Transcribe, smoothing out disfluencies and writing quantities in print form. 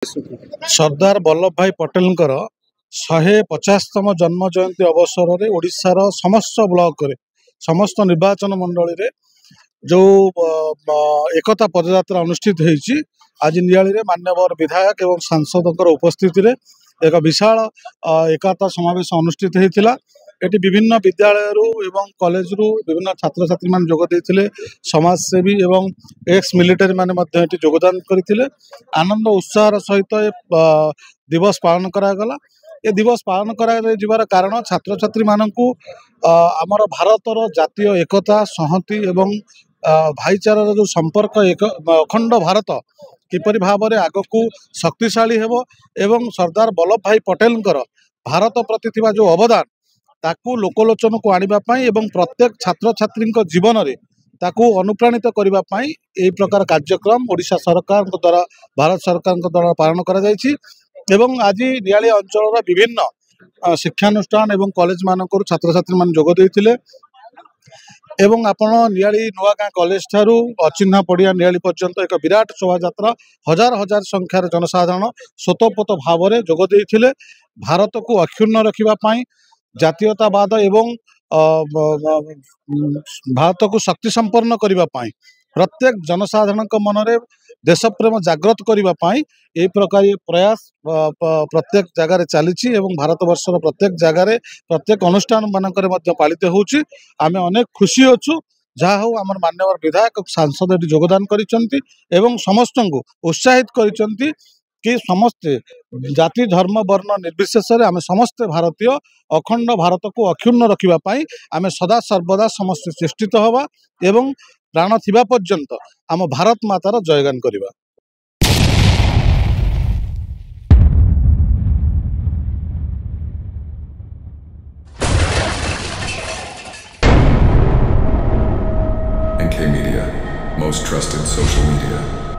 सरदार वल्लभ भाई पटेल 150तम जन्म जयंती अवसर में ओडिशार समस्त ब्लॉक रे समस्त निर्वाचन मंडली रे जो एकता पदयात्रा अनुष्ठित होती आज नियाली रे मान्यवर विधायक एवं सांसद उपस्थिति रे एक विशाल एकता समावेश अनुष्ठित होता। एटी विभिन्न विद्यालय एवं कॉलेज रु विभिन्न छात्र छात्री मान जोग देथिले, समाजसेवी एवं एक्स मिलिटरी माने मध्य एटी योगदान करथिले। आनंद उत्साह सहित दिवस पालन करा गला। ए दिवस पालन करा जिबार कारण छात्र छात्री माननकु आमर भारतर जातीय एकता संहति एवं भाईचारार जो संपर्क एक अखंड भारत किपरि भाव में आगकू शक्तिशाली हेबो एवं सरदार वल्लभ भाई पटेल भारत प्रति थिबा जो अवदान ताकू लोकलोचन को आनिबा पाई एवं प्रत्येक छात्र छात्री जीवन में ताकू अनुप्राणित करबा पाई एई प्रकार कार्यक्रम ओडिशा सरकार द्वारा भारत सरकार द्वारा पालन करा जायछि। एवं आज नियाली अंचल विभिन्न शिक्षानुष्ठान एवं कॉलेज मानकर छात्र छात्री मान जोग देथिले एवं आपण नियाली नुआगाँ कॉलेज ठारू अचिन्हा पड़िया नियाली पर्यंत एक विराट शोभा यात्रा हजार हजार संख्यार जनसाधारण स्वतःपोत भाव में जोग देथिले। भारत को अक्षुण्ण रखिबा पाई जातीयतावाद एवं भारत को शक्ति संपन्न करबा पाई प्रत्येक जनसाधारण मन में देशप्रेम जागृत करबा पाई ए प्रकार प्रयास प्रत्येक जगार चली भारत वर्षर प्रत्येक जगार प्रत्येक अनुष्ठान मानक पालित होउछि। आमे अनेक खुशी अच्छु जहा हो आम मान्यवर विधायक सांसद ये योगदान करिसेंति एवं समस्त को उत्साहित करिसेंति कि समस्ते जाति धर्म वर्ण निर्विशेष आम समस्ते भारतीय अखंड भारत को अक्षुण्ण रखिबा पाई आम सदा सर्वदा समस्ते चेष्टित हवा एवं प्राण थिबा पर्यंत आम भारत मातार जयगान करिबा। NK Media, most trusted social media.